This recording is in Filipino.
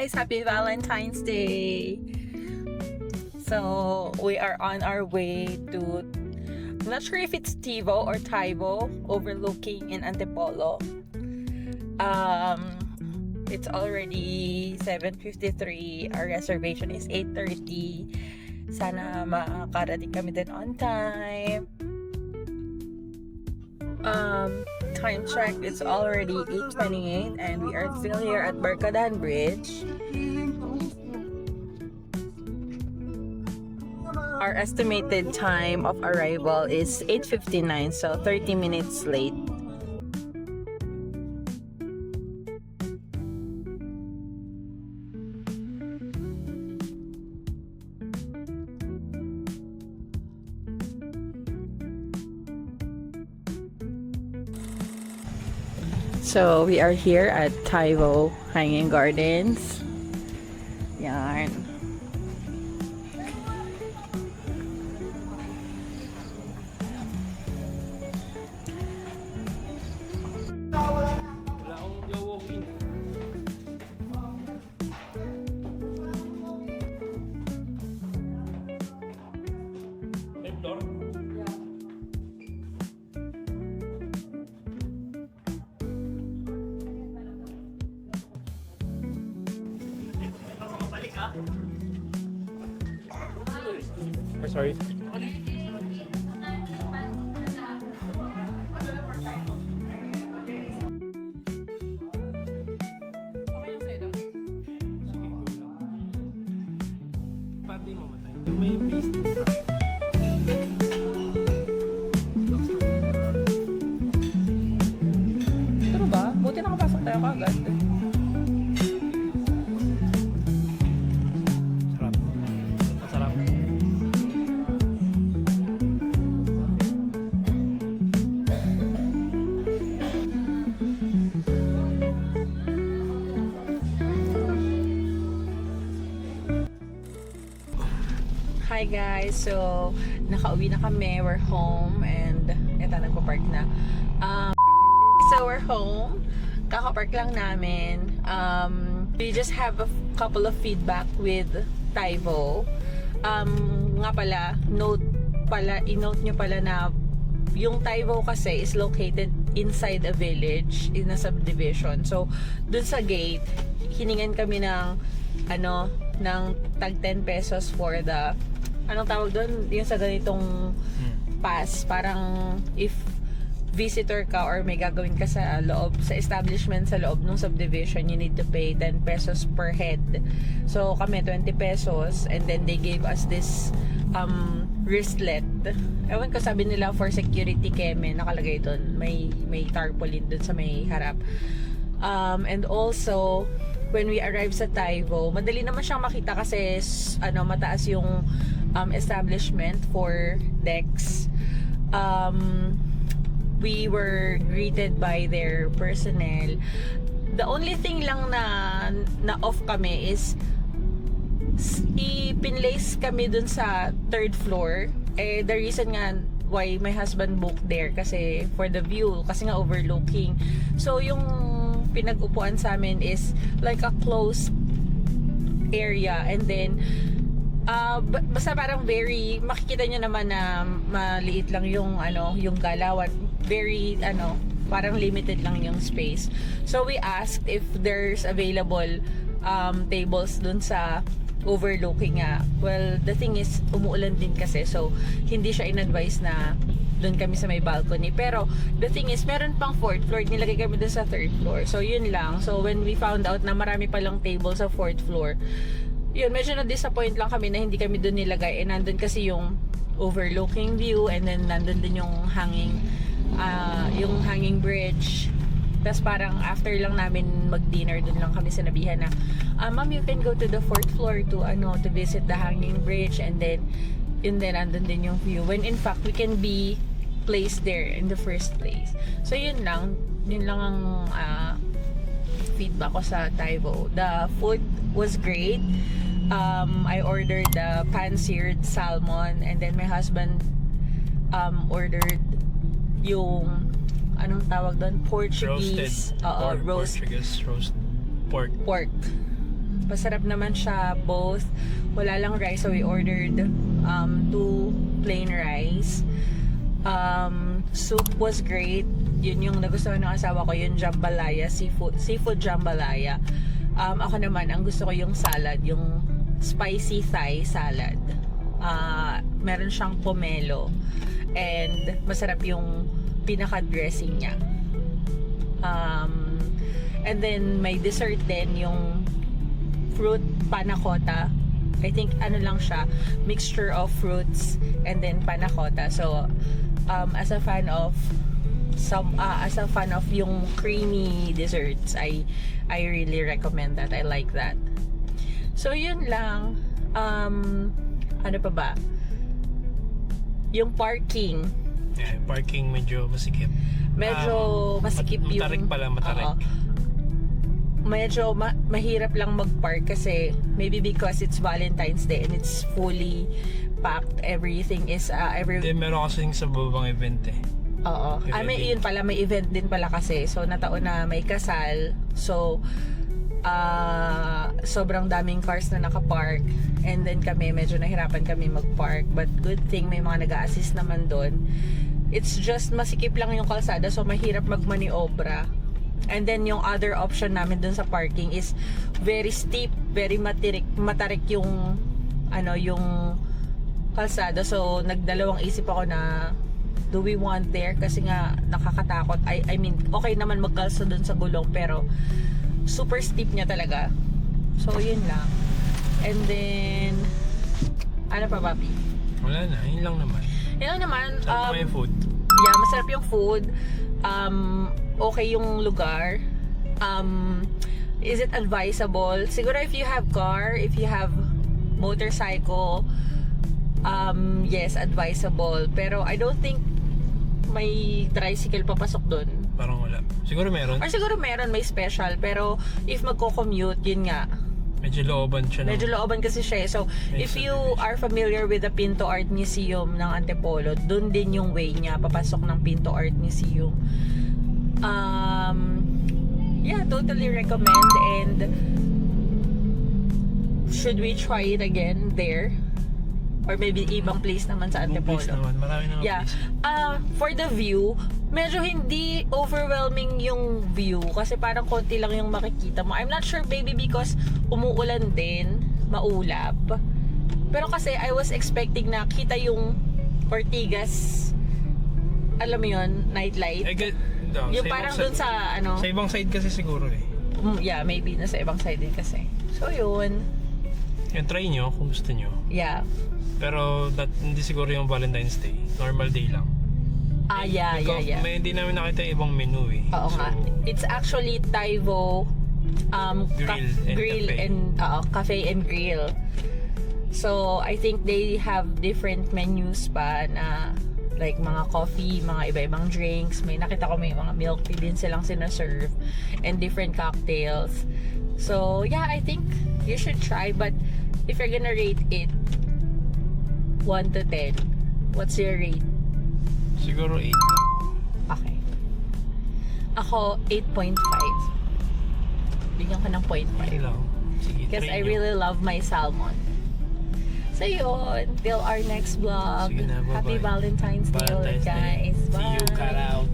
guys! Happy Valentine's Day! So, we are on our way to, I'm not sure if it's Tivo or Taivo, overlooking in Antipolo. It's already 7:53. Our reservation is 8:30. Sana makakarating kami din on time. Time check, it's already 8:28 and we are still here at Barkadahan Bridge. Our estimated time of arrival is 8:59, so 30 minutes late. So, we are here at Taivo Hanging Gardens. Yan. Sorry. May business. Pero ba? Buti nakapasok tayo kagad. Sarap. Masarap. Hi guys! So, nakauwi na kami. We're home and eto, nagpa-park na. So, we're home. Kaka-park lang namin. We just have a couple of feedback with Taivo. Nga pala, i-note nyo pala na yung Taivo kasi is located inside a village, in a subdivision. So, dun sa gate, hiningan kami ng ng tag 10 pesos for the anong tawag doon? Yung sa ganitong pass. Parang if visitor ka or may gagawin ka sa loob, sa establishment sa loob ng subdivision, you need to pay 10 pesos per head. So kami 20 pesos and then they gave us this wristlet. Ewan ko, sabi nila for security keme, nakalagay doon. May tarpaulin doon sa may harap. And also when we arrived sa Taivo, madali naman siyang makita kasi mataas yung establishment for decks. We were greeted by their personnel. The only thing lang na off kami is ipinlace kami dun sa third floor. The reason nga why my husband booked there kasi for the view, kasi nga overlooking. So yung pinag-upuan sa amin is like a closed area and then basta parang very makikita nyo naman na maliit lang yung yung galawan, very parang limited lang yung space. So we asked if there's available tables dun sa overlooking nga. Well, the thing is umuulan din kasi, so hindi siya in-advise na doon kami sa may balcony. Pero the thing is, meron pang fourth floor, nilagay kami doon sa third floor. So yun lang. So when we found out na marami palang table sa fourth floor, yun, medyo na-disappoint lang kami na hindi kami doon nilagay. And nandun kasi yung overlooking view and then nandun din yung hanging bridge. Tapos parang after lang namin mag-dinner, doon lang kami sinabihan na, ma'am, you can go to the fourth floor to visit the hanging bridge and then andun din yung view. When in fact, we can be placed there in the first place. So yun lang ang feedback ko sa Taivo. The food was great. I ordered the pan-seared salmon and then my husband ordered yung anong tawag doon? Portuguese Roasted. roast Portuguese roast pork. Masarap naman siya both. Wala lang rice, so we ordered 2 plain rice. Soup was great. Yun yung nagustuhan ng asawa ko, yung jambalaya, seafood jambalaya. Ako naman, ang gusto ko yung salad, yung spicy Thai salad. Meron siyang pomelo. And masarap yung pinaka-dressing niya. And then may dessert din, yung fruit panna cotta. I think ano lang siya, mixture of fruits and then panna cotta. So as a fan of yung creamy desserts, I really recommend that. I like that. So yun lang. Ano pa ba? Yung parking. Yeah, parking medyo masikip. Medyo masikip yung... Matarik pala, matarik. Oo. Medyo mahirap lang mag-park kasi maybe because it's Valentine's Day and it's fully packed. Everything is... Meron kasing sa babang event eh. Oo. Yun pala, may event din pala kasi. So, nataon na may kasal. So, sobrang daming cars na nakapark. And then kami, medyo nahirapan kami mag-park. But good thing, may mga nag-a-assist naman doon. It's just masikip lang yung kalsada, so mahirap magmaniobra. And then yung other option namin dun sa parking is very steep, very matarik yung yung kalsada. So nagdalawang isip ako na do we want there, kasi nga nakakatakot. I mean, okay naman magkalso dun sa gulong, pero super steep niya talaga. So yun lang. And then ano pa, papi? Wala na, yun lang naman. Yun lang naman. Sarap yung food. Yeah, masarap yung food. Okay yung lugar. Is it advisable? Siguro if you have car, if you have motorcycle, yes, advisable. Pero I don't think may tricycle papasok dun. Parang wala. Siguro meron. Or siguro meron, may special. Pero if magko-commute, yun nga. Medyo looban siya. Medyo looban kasi siya. So, if you are familiar with the Pinto Art Museum ng Antipolo, dun din yung way niya, papasok ng Pinto Art Museum. Yeah, totally recommend. And should we try it again there? Or maybe ibang place naman sa Antipolo? Place naman. Marami naman Yeah. place. For the view, medyo hindi overwhelming yung view kasi parang konti lang yung makikita mo. I'm not sure, maybe because umuulan din, maulap. Pero kasi I was expecting na kita yung Ortigas, alam mo yun, nightlight. Yung parang dun sa Sa ibang side kasi siguro eh. Yeah, maybe nasa ibang side din kasi. So yun. Yung try nyo kung gusto nyo. Yeah. Pero hindi siguro yung Valentine's Day. Normal day lang. Yeah. May hindi namin nakita yung ibang menu eh. Oo nga. It's actually Taivo Grill and cafe and grill. So I think they have different menus pa na like mga coffee, mga iba-ibang drinks. May nakita ko may mga milk tea din silang sinaserve and different cocktails. So yeah, I think you should try, but if you're gonna rate it 1 to 10, what's your rate? Siguro 8. Okay. Ako 8.5. Bigyan ko ng 0.5. Sige, Because try I nyo. really love my salmon. So yun, till our next vlog. Sige na, bye-bye. Happy Valentine's Day, Valentine's Day. guys. Bye. See you, cut out.